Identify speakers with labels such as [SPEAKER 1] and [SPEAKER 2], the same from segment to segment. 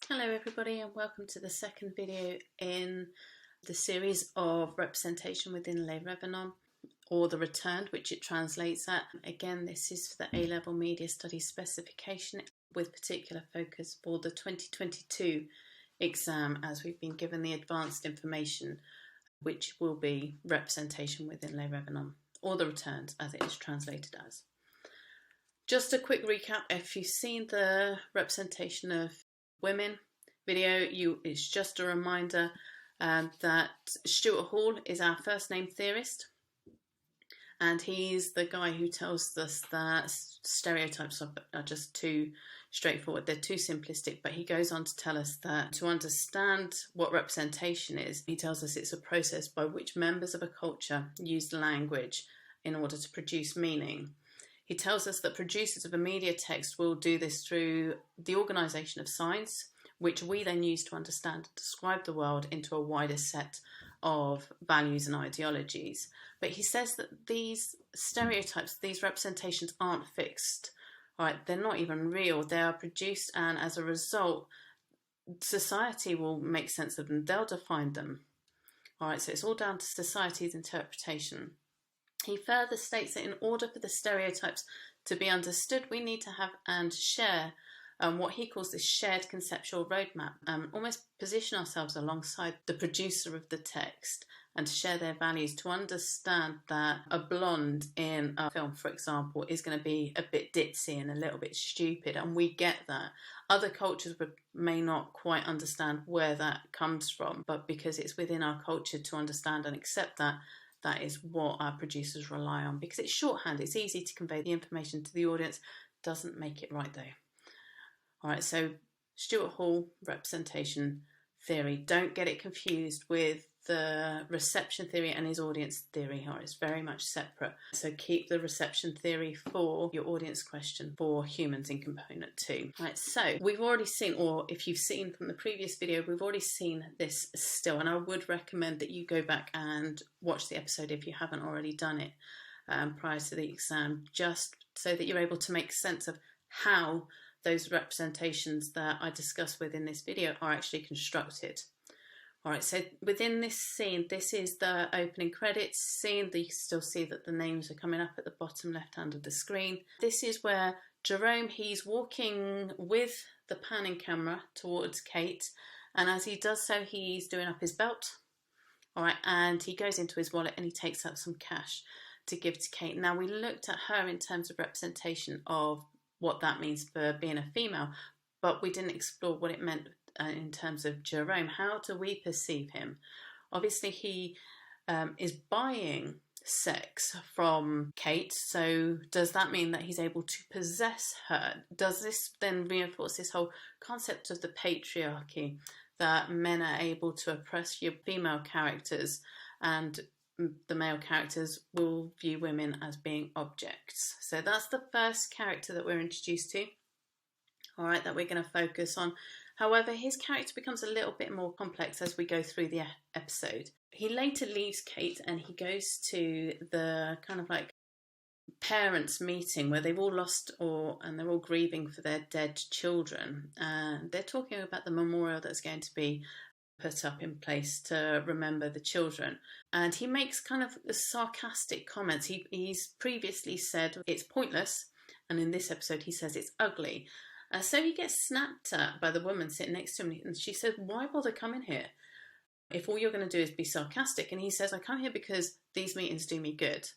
[SPEAKER 1] Hello everybody and welcome to the second video in the series of representation within Les Revenants, or the returned, which it translates at. Again, this is for the A-Level Media Studies specification with particular focus for the 2022 exam, as we've been given the advanced information which will be representation within Les Revenants, or the returned as it is translated as. Just a quick recap: if you've seen the representation of women video, it's just a reminder that Stuart Hall is our first name theorist, and he's the guy who tells us that stereotypes are just too straightforward, they're too simplistic. But he goes on to tell us that to understand what representation is, he tells us it's a process by which members of a culture use language in order to produce meaning. He tells us that producers of a media text will do this through the organisation of signs, which we then use to understand and describe the world into a wider set of values and ideologies. But he says that these stereotypes, these representations aren't fixed, right? They're not even real. They are produced, and as a result, society will make sense of them. They'll define them. All right, so it's all down to society's interpretation. He further states that in order for the stereotypes to be understood, we need to have and share what he calls this shared conceptual roadmap, almost position ourselves alongside the producer of the text and share their values, to understand that a blonde in a film, for example, is going to be a bit ditzy and a little bit stupid, and we get that. Other cultures may not quite understand where that comes from, but because it's within our culture to understand and accept that, that is what our producers rely on, because it's shorthand, it's easy to convey the information to the audience. Doesn't make it right though. All right, so Stuart Hall, representation theory. Don't get it confused with the reception theory and his audience theory. All right, it's very much separate. So keep the reception theory for your audience question for humans in component 2. All right, so we've already seen, or if you've seen from the previous video, we've already seen this still, and I would recommend that you go back and watch the episode if you haven't already done it prior to the exam, just so that you're able to make sense of how those representations that I discuss within this video are actually constructed. Alright, so within this scene, this is the opening credits scene. You still see that the names are coming up at the bottom left hand of the screen. This is where Jerome, he's walking with the panning camera towards Kate, and as he does so, he's doing up his belt. Alright, and he goes into his wallet and he takes out some cash to give to Kate. Now, we looked at her in terms of representation of what that means for being a female, but we didn't explore what it meant in terms of Jerome. How do we perceive him? Obviously, he is buying sex from Kate, so does that mean that he's able to possess her? Does this then reinforce this whole concept of the patriarchy, that men are able to oppress your female characters and the male characters will view women as being objects? So that's the first character that we're introduced to, all right, that we're going to focus on. However, his character becomes a little bit more complex as we go through the episode. He later leaves Kate and he goes to the kind of like parents' meeting where they've all lost and they're all grieving for their dead children. And they're talking about the memorial that's going to be put up in place to remember the children. And he makes kind of sarcastic comments. He's previously said it's pointless, and in this episode he says it's ugly. So he gets snapped at by the woman sitting next to him, and she says, why bother coming here if all you're going to do is be sarcastic? And he says, I come here because these meetings do me good.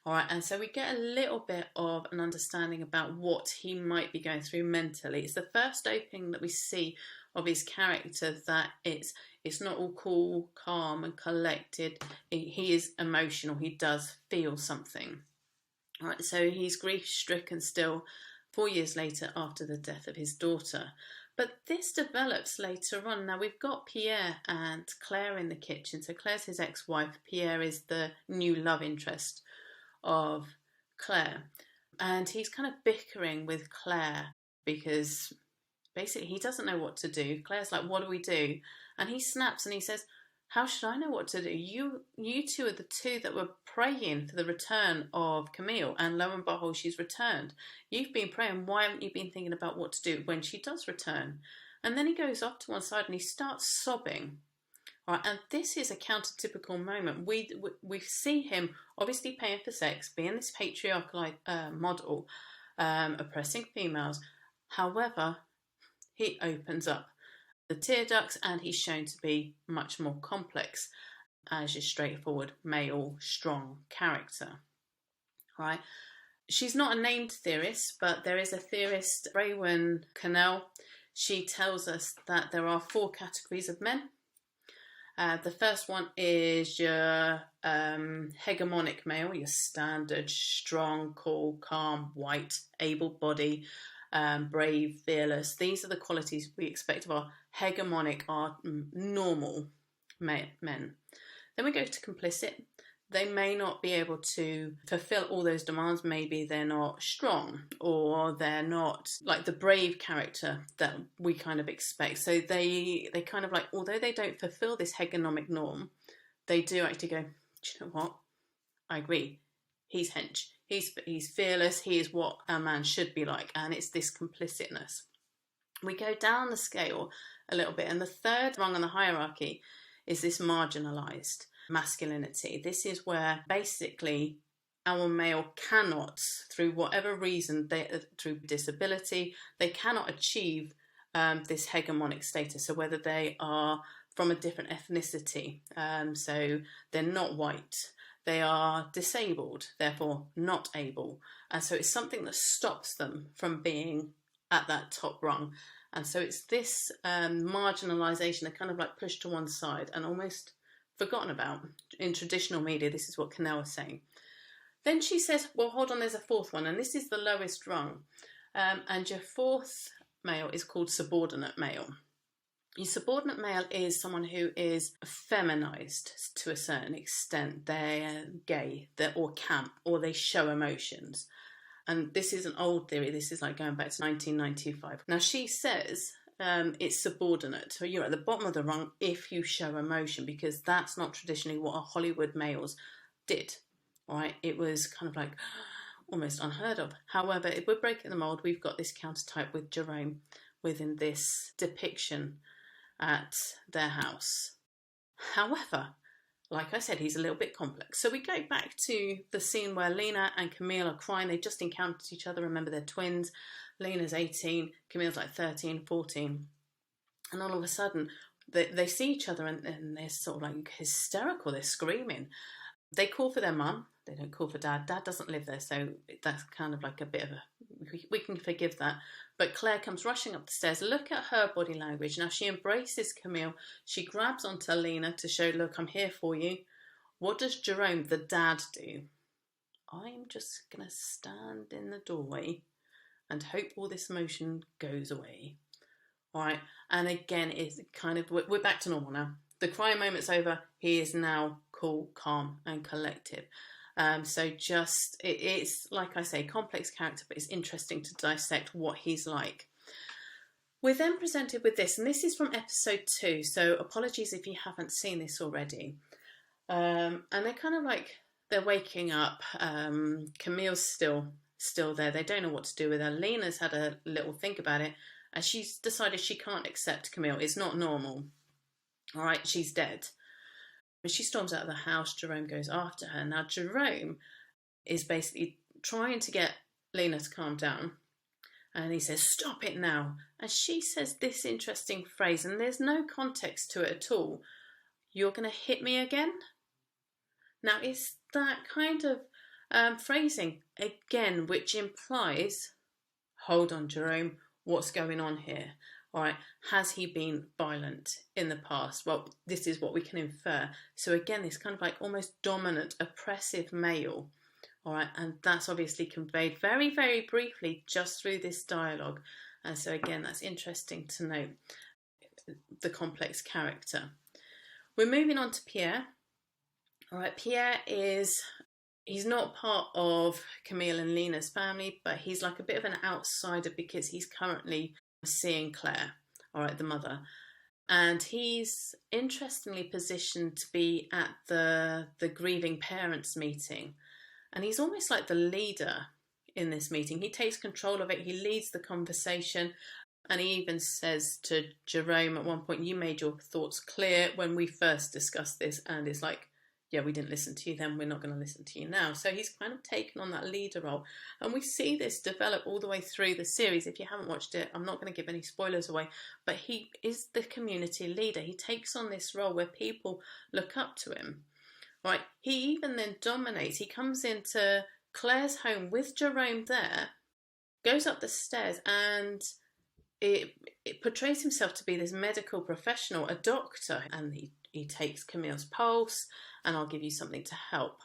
[SPEAKER 1] All right, and so we get a little bit of an understanding about what he might be going through mentally. It's the first opening that we see of his character, that it's not all cool, calm and collected. He is emotional. He does feel something. All right, so he's grief-stricken still 4 years later after the death of his daughter. But this develops later on. Now, we've got Pierre and Claire in the kitchen. So Claire's his ex-wife. Pierre is the new love interest of Claire. And he's kind of bickering with Claire because basically he doesn't know what to do. Claire's like, what do we do? And he snaps and he says, how should I know what to do? You two are the two that were praying for the return of Camille, and lo and behold, she's returned. You've been praying. Why haven't you been thinking about what to do when she does return? And then he goes off to one side and he starts sobbing. All right, and this is a countertypical moment. We see him obviously paying for sex, being this patriarchal model, oppressing females. However, he opens up the tear ducts and he's shown to be much more complex as your straightforward male strong character. Right? She's not a named theorist, but there is a theorist, Raewyn Connell. She tells us that there are 4 categories of men. The first one is your hegemonic male, your standard, strong, cool, calm, white, able-bodied, brave, fearless. These are the qualities we expect of our hegemonic, our normal men. Then we go to complicit. They may not be able to fulfill all those demands. Maybe they're not strong, or they're not like the brave character that we kind of expect. So they kind of like, although they don't fulfill this hegemonic norm, they do actually go, do you know what? I agree. He's hench. He's fearless. He is what a man should be like. And it's this complicitness. We go down the scale a little bit. And the third rung on the hierarchy is this marginalized masculinity. This is where basically our male cannot, through whatever reason, through disability, they cannot achieve this hegemonic status. So whether they are from a different ethnicity, so they're not white, they are disabled, therefore not able. And so it's something that stops them from being at that top rung. And so it's this marginalisation, they're kind of like pushed to one side and almost forgotten about. In traditional media, this is what Connell is saying. Then she says, well, hold on, there's a fourth one, and this is the lowest rung. And your fourth male is called subordinate male. Your subordinate male is someone who is feminized to a certain extent. They're gay, or camp, or they show emotions. And this is an old theory. This is like going back to 1995. Now she says it's subordinate. So you're at the bottom of the rung if you show emotion, because that's not traditionally what our Hollywood males did. All right, it was kind of like almost unheard of. However, if we're breaking the mold, we've got this countertype with Jerome within this depiction at their house. However, like I said, he's a little bit complex. So we go back to the scene where Lena and Camille are crying. They just encountered each other. Remember, they're twins. Lena's 18, Camille's like 13, 14. And all of a sudden, they see each other and they're sort of like hysterical. They're screaming. They call for their mum. They don't call for dad. Dad doesn't live there, so that's kind of like a bit of a... We can forgive that. But Claire comes rushing up the stairs. Look at her body language. Now she embraces Camille. She grabs onto Lena to show, look, I'm here for you. What does Jerome, the dad, do? I'm just going to stand in the doorway and hope all this emotion goes away. All right. And again, it's kind of... We're back to normal now. The crying moment's over. He is now cool, calm and collective. So just, it's, like I say, complex character, but it's interesting to dissect what he's like. We're then presented with this, and this is from episode 2, so apologies if you haven't seen this already. And they're kind of like, they're waking up. Camille's still there. They don't know what to do with her. Lena's had a little think about it, and she's decided she can't accept Camille. It's not normal. All right, she's dead. When she storms out of the house, Jerome goes after her. Now, Jerome is basically trying to get Lena to calm down. And he says, stop it now. And she says this interesting phrase, and there's no context to it at all. You're going to hit me again? Now, it's that kind of phrasing, again, which implies, hold on, Jerome, what's going on here? All right, has he been violent in the past? Well, this is what we can infer. So again, this kind of like almost dominant, oppressive male. All right, and that's obviously conveyed very, very briefly just through this dialogue. And so again, that's interesting to note the complex character. We're moving on to Pierre. All right, Pierre he's not part of Camille and Lena's family, but he's like a bit of an outsider because he's currently seeing Claire, all right, the mother, and he's interestingly positioned to be at the grieving parents meeting, and he's almost like the leader in this meeting. He takes control of it, he leads the conversation, And he even says to Jerome at one point, you made your thoughts clear when we first discussed this. And it's like, yeah, we didn't listen to you then, we're not going to listen to you now. So he's kind of taken on that leader role. And we see this develop all the way through the series. If you haven't watched it, I'm not going to give any spoilers away, but he is the community leader. He takes on this role where people look up to him. Right? He even then dominates. He comes into Claire's home with Jerome there, goes up the stairs, and it portrays himself to be this medical professional, a doctor, and he takes Camille's pulse, and I'll give you something to help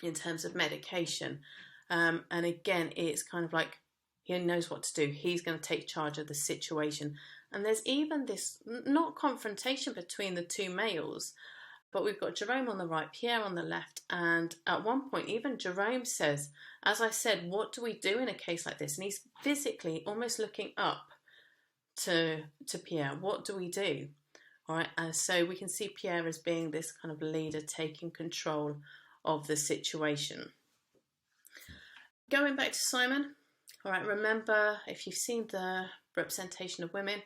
[SPEAKER 1] in terms of medication. And again, it's kind of like he knows what to do. He's going to take charge of the situation. And there's even this, not confrontation between the two males, but we've got Jerome on the right, Pierre on the left. And at one point, even Jerome says, as I said, what do we do in a case like this? And he's physically almost looking up to Pierre. What do we do? All right, and so we can see Pierre as being this kind of leader taking control of the situation. Going back to Simon, all right, remember, if you've seen the representation of women,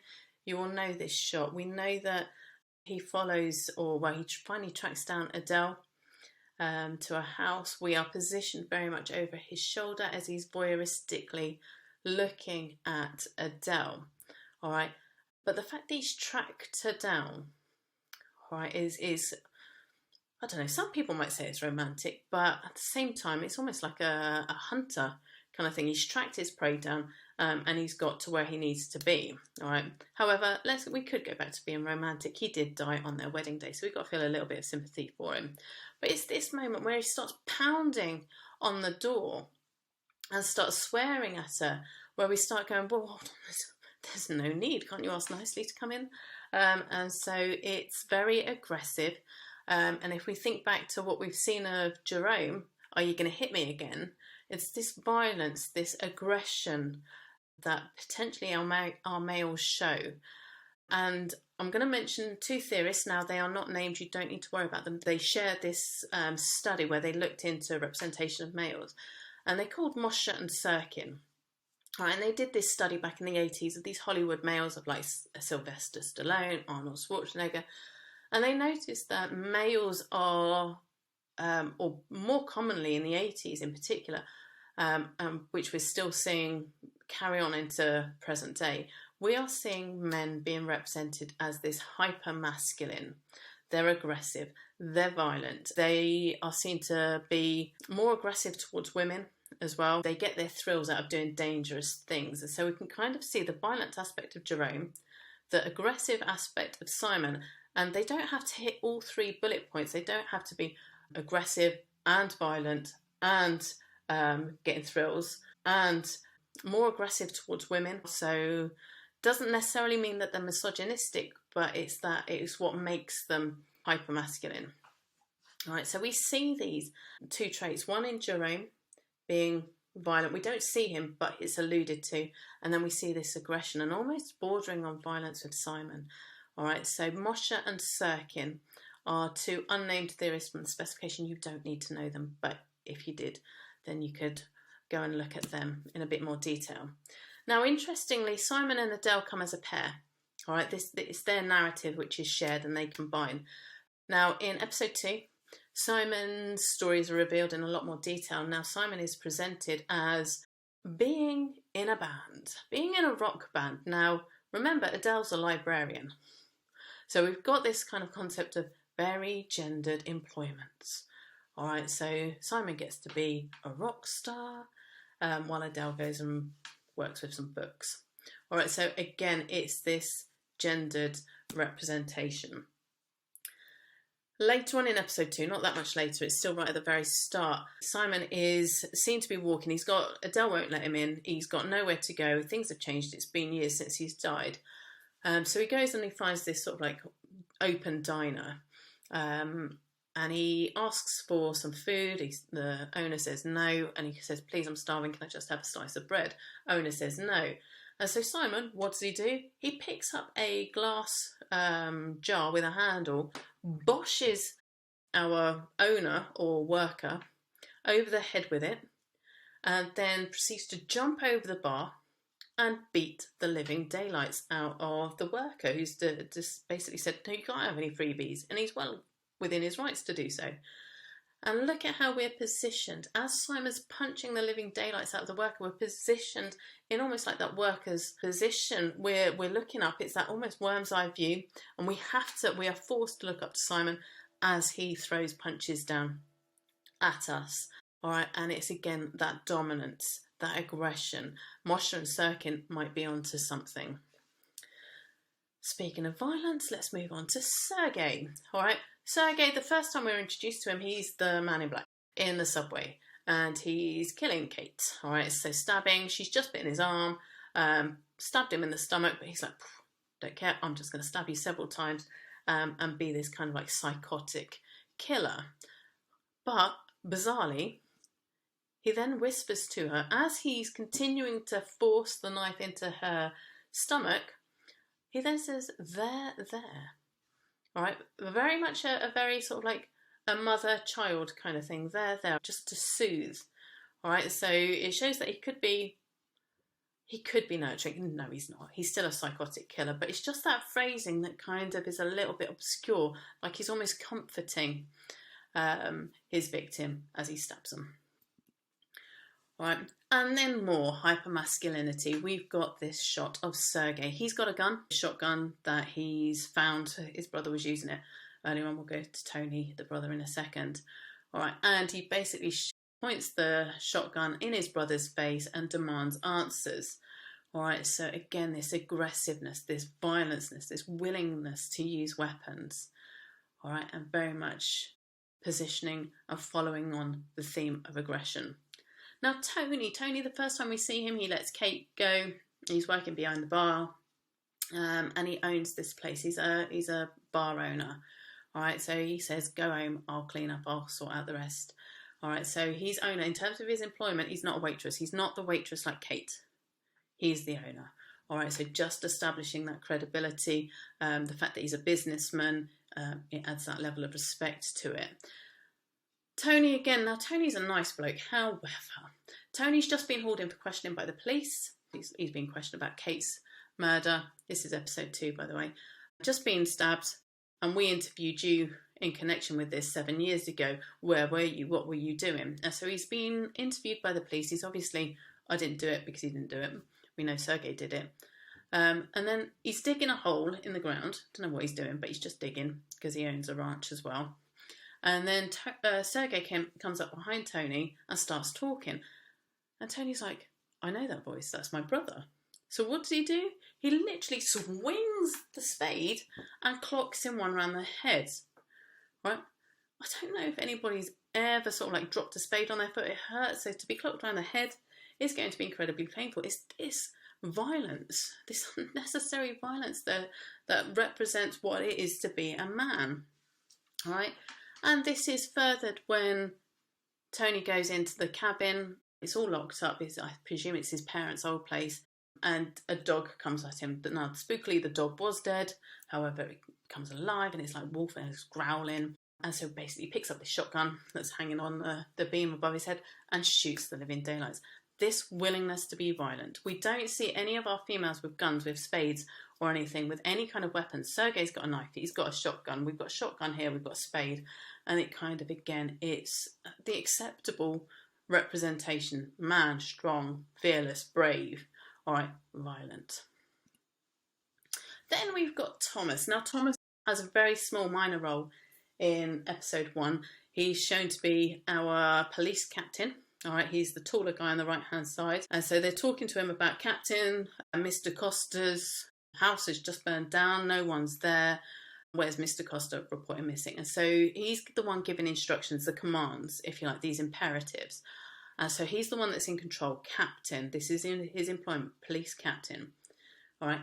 [SPEAKER 1] you will know this shot. We know that he follows, he finally tracks down Adele to a house. We are positioned very much over his shoulder as he's voyeuristically looking at Adele, all right? But the fact that he's tracked her down, right, is I don't know, some people might say it's romantic, but at the same time, it's almost like a hunter kind of thing. He's tracked his prey down and he's got to where he needs to be, all right? However, we could go back to being romantic. He did die on their wedding day, so we've got to feel a little bit of sympathy for him. But it's this moment where he starts pounding on the door and starts swearing at her, where we start going, well, hold on, there's no need. Can't you ask nicely to come in? And so it's very aggressive. And if we think back to what we've seen of Jerome, are you going to hit me again? It's this violence, this aggression that potentially our males show. And I'm going to mention two theorists. Now, they are not named. You don't need to worry about them. They shared this study where they looked into representation of males. And they called Moshe and Sirkin. Right, and they did this study back in the 80s of these Hollywood males of like Sylvester Stallone, Arnold Schwarzenegger, and they noticed that males are, or more commonly in the 80s in particular, which we're still seeing carry on into present day, we are seeing men being represented as this hyper-masculine. They're aggressive, they're violent, they are seen to be more aggressive towards women as well. They get their thrills out of doing dangerous things. And so we can kind of see the violent aspect of Jerome, the aggressive aspect of Simon, and they don't have to hit all three bullet points. They don't have to be aggressive and violent and getting thrills and more aggressive towards women. So doesn't necessarily mean that they're misogynistic, but it's what makes them hypermasculine. All right, so we see these two traits, one in Jerome being violent. We don't see him, but it's alluded to. And then we see this aggression and almost bordering on violence with Simon. All right, so Moshe and Sirkin are two unnamed theorists from the specification. You don't need to know them, but if you did, then you could go and look at them in a bit more detail. Now, interestingly, Simon and Adele come as a pair. All right, it's their narrative which is shared and they combine. Now, in episode 2, Simon's stories are revealed in a lot more detail. Now, Simon is presented as being in a band, being in a rock band. Now, remember, Adele's a librarian. So we've got this kind of concept of very gendered employments. All right, so Simon gets to be a rock star while Adele goes and works with some books. All right, so again, it's this gendered representation. Later on in episode 2, not that much later, it's still right at the very start, Simon is seen to be walking. Adele won't let him in. He's got nowhere to go. Things have changed. It's been years since he's died. So he goes and he finds this sort of like open diner. And he asks for some food. The owner says no. And he says, please, I'm starving. Can I just have a slice of bread? Owner says no. And so Simon, what does he do? He picks up a glass jar with a handle, boshes our owner or worker over the head with it, and then proceeds to jump over the bar, and beat the living daylights out of the worker, who's just basically said, no, you can't have any freebies, and he's well within his rights to do so. And look at how we're positioned. As Simon's punching the living daylights out of the worker, we're positioned in almost like that worker's position. We're looking up. It's that almost worm's eye view, and we are forced to look up to Simon as he throws punches down at us. All right, and it's again that dominance, that aggression. Moshe and Sirkin might be onto something. Speaking of violence, let's move on to Sergei. All right, Sergei, the first time we were introduced to him, he's the man in black in the subway, and he's killing Kate. All right, so stabbing, she's just bitten his arm, stabbed him in the stomach, but he's like, don't care, I'm just going to stab you several times and be this kind of like psychotic killer. But bizarrely, he then whispers to her, as he's continuing to force the knife into her stomach, he then says, there. All right, very much a very sort of like a mother-child kind of thing. There, just to soothe. All right, so it shows that he could be nurturing. No, he's not. He's still a psychotic killer, but it's just that phrasing that kind of is a little bit obscure, like he's almost comforting his victim as he stabs him. All right, and then more hypermasculinity. We've got this shot of Sergei. He's got a shotgun that he's found. His brother was using it earlier on. We'll go to Tony, the brother, in a second. All right, and he basically points the shotgun in his brother's face and demands answers. All right, so again, this aggressiveness, this violenceness, this willingness to use weapons. All right, and very much positioning and following on the theme of aggression. Now, Tony, the first time we see him, he lets Kate go. He's working behind the bar, and he owns this place. He's a bar owner. All right, so he says, go home, I'll clean up, I'll sort out the rest. All right, so he's owner. In terms of his employment, he's not a waitress. He's not the waitress like Kate. He's the owner. All right, so just establishing that credibility, the fact that he's a businessman, it adds that level of respect to it. Tony again. Now, Tony's a nice bloke. However, Tony's just been hauled in for questioning by the police. He's been questioned about Kate's murder. This is episode 2, by the way. Just been stabbed, and we interviewed you in connection with this 7 years ago. Where were you? What were you doing? And so he's been interviewed by the police. He's obviously, I didn't do it because he didn't do it. We know Sergei did it. And then he's digging a hole in the ground. Don't know what he's doing, but he's just digging because he owns a ranch as well. And then Sergei comes up behind Tony and starts talking. And Tony's like, I know that voice, that's my brother. So what does he do? He literally swings the spade and clocks him one around the head. Right? I don't know if anybody's ever sort of like dropped a spade on their foot. It hurts. So to be clocked around the head is going to be incredibly painful. It's this violence, this unnecessary violence that represents what it is to be a man. All right? And this is furthered when Tony goes into the cabin. It's all locked up. I presume it's his parents' old place. And a dog comes at him. Now, spookily, the dog was dead. However, it comes alive and it's like wolf and it's growling. And so basically he picks up the shotgun that's hanging on the beam above his head and shoots the living daylights. This willingness to be violent. We don't see any of our females with guns, with spades or anything, with any kind of weapons. Sergei's got a knife, he's got a shotgun, we've got a shotgun here, we've got a spade. And it kind of, again, it's the acceptable representation. Man, strong, fearless, brave, all right, violent. Then we've got Thomas. Now, Thomas has a very small minor role in episode 1. He's shown to be our police captain. All right, he's the taller guy on the right-hand side. And so they're talking to him about Captain. Mr. Costa's house has just burned down. No one's there. Where's Mr. Costa? Reporting missing. And so he's the one giving instructions, the commands, if you like, these imperatives. And so he's the one that's in control. Captain. This is in his employment. Police captain. All right.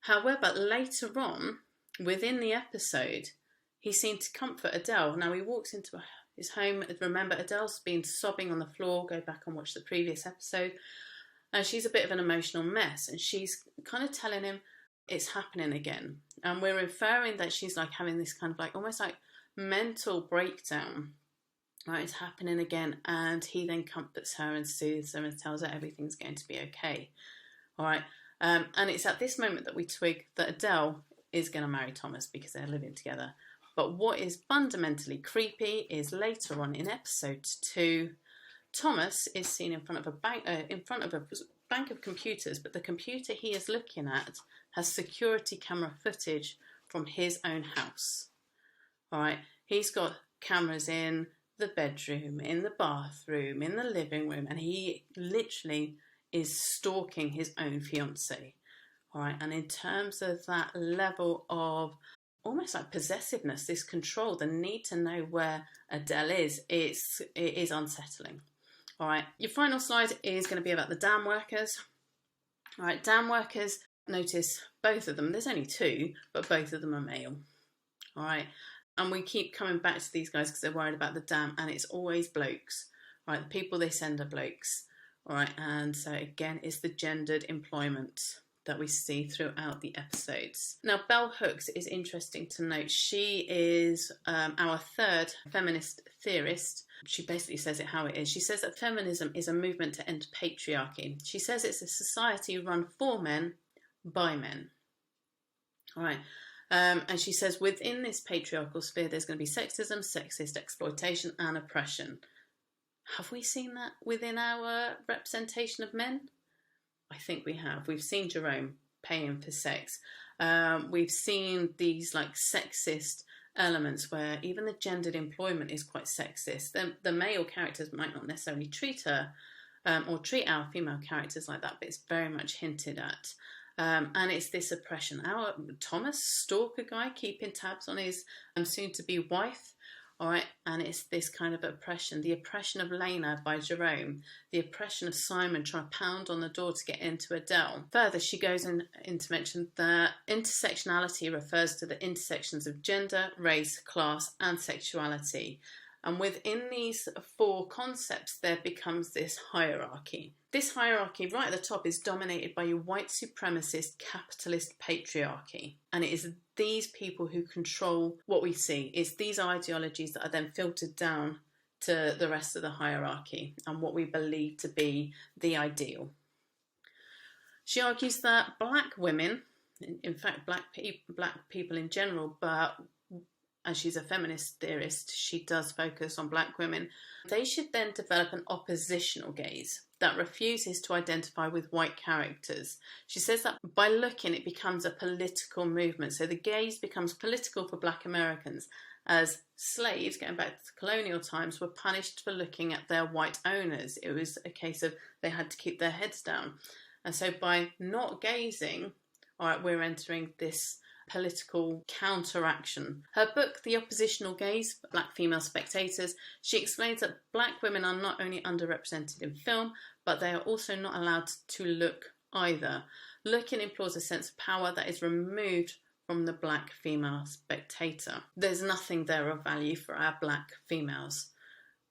[SPEAKER 1] However, later on, within the episode, he seemed to comfort Adele. Now, he walks into his home. Remember, Adele's been sobbing on the floor. Go back and watch the previous episode. And she's a bit of an emotional mess. And she's kind of telling him it's happening again. And we're inferring that she's like having this kind of like, almost like mental breakdown. Right, it's happening again. And he then comforts her and soothes her and tells her everything's going to be okay. All right. And it's at this moment that we twig that Adele is going to marry Thomas because they're living together. But what is fundamentally creepy is later on in episode 2, Thomas is seen in front of a bank of computers, but the computer he is looking at has security camera footage from his own house. All right, he's got cameras in the bedroom, in the bathroom, in the living room, and he literally is stalking his own fiancée. All right, and in terms of that level of almost like possessiveness, this control, the need to know where Adele is, it is unsettling. All right, your final slide is going to be about the dam workers. All right, dam workers, notice both of them, there's only 2, but both of them are male. All right, and we keep coming back to these guys because they're worried about the dam, and it's always blokes. All right, the people they send are blokes. All right, and so again, it's the gendered employment that we see throughout the episodes. Now, Bell Hooks is interesting to note. She is our third feminist theorist. She basically says it how it is. She says that feminism is a movement to end patriarchy. She says it's a society run for men, by men. All right. And she says within this patriarchal sphere, there's going to be sexism, sexist exploitation, and oppression. Have we seen that within our representation of men? I think we have. We've seen Jerome paying for sex. We've seen these like sexist elements where even the gendered employment is quite sexist. The male characters might not necessarily treat her or treat our female characters like that, but it's very much hinted at. And it's this oppression. Our Thomas, stalker guy, keeping tabs on his soon-to-be wife. All right, and it's this kind of oppression, the oppression of Lena by Jerome, the oppression of Simon trying to pound on the door to get into Adele. Further, she goes in to mention that intersectionality refers to the intersections of gender, race, class, and sexuality. And within these 4 concepts, there becomes this hierarchy. This hierarchy right at the top is dominated by your white supremacist capitalist patriarchy. And it is these people who control what we see. It's these ideologies that are then filtered down to the rest of the hierarchy and what we believe to be the ideal. She argues that black women, in fact black people in general, but as she's a feminist theorist, she does focus on black women, they should then develop an oppositional gaze that refuses to identify with white characters. She says that by looking, it becomes a political movement. So the gaze becomes political for black Americans, as slaves, going back to colonial times, were punished for looking at their white owners. It was a case of they had to keep their heads down. And so by not gazing, all right, we're entering this political counteraction. Her book, The Oppositional Gaze, Black Female Spectators, she explains that black women are not only underrepresented in film, but they are also not allowed to look either. Looking implies a sense of power that is removed from the black female spectator. There's nothing there of value for our black females.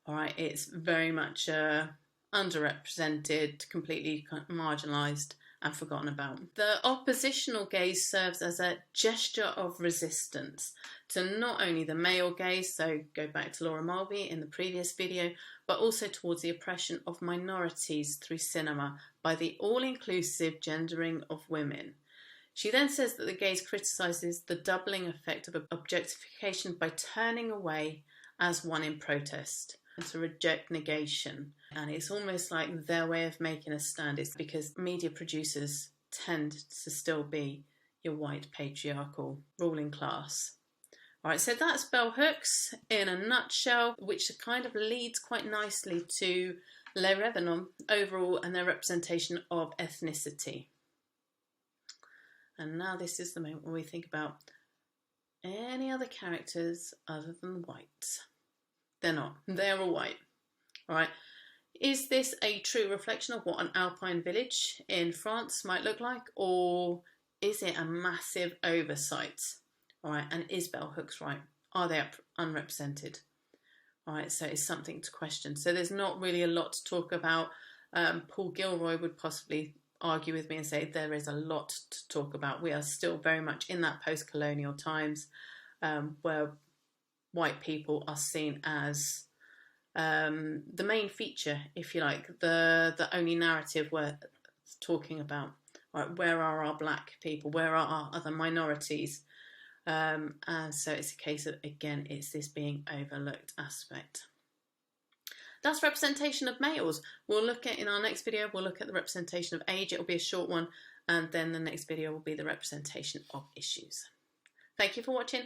[SPEAKER 1] All right, it's very much underrepresented, completely marginalised and forgotten about. The oppositional gaze serves as a gesture of resistance to not only the male gaze, so go back to Laura Mulvey in the previous video, but also towards the oppression of minorities through cinema by the all-inclusive gendering of women. She then says that the gaze criticises the doubling effect of objectification by turning away as one in protest, and to reject negation. And it's almost like their way of making a stand. It's because media producers tend to still be your white patriarchal ruling class. All right, so that's Bell Hooks in a nutshell, which kind of leads quite nicely to Les Revenants overall and their representation of ethnicity. And now this is the moment where we think about any other characters other than white. They're not. They're all white. All right. Is this a true reflection of what an alpine village in France might look like, or is it a massive oversight? All right. And is Bell Hooks right? Are they unrepresented? All right. So it's something to question. So there's not really a lot to talk about. Paul Gilroy would possibly argue with me and say there is a lot to talk about. We are still very much in that post-colonial times where white people are seen as the main feature, if you like, the only narrative worth talking about. right, where are our black people? Where are our other minorities? And so it's a case of, again, it's this being overlooked aspect. That's representation of males. We'll look at, in our next video, we'll look at the representation of age. It'll be a short one. And then the next video will be the representation of issues. Thank you for watching.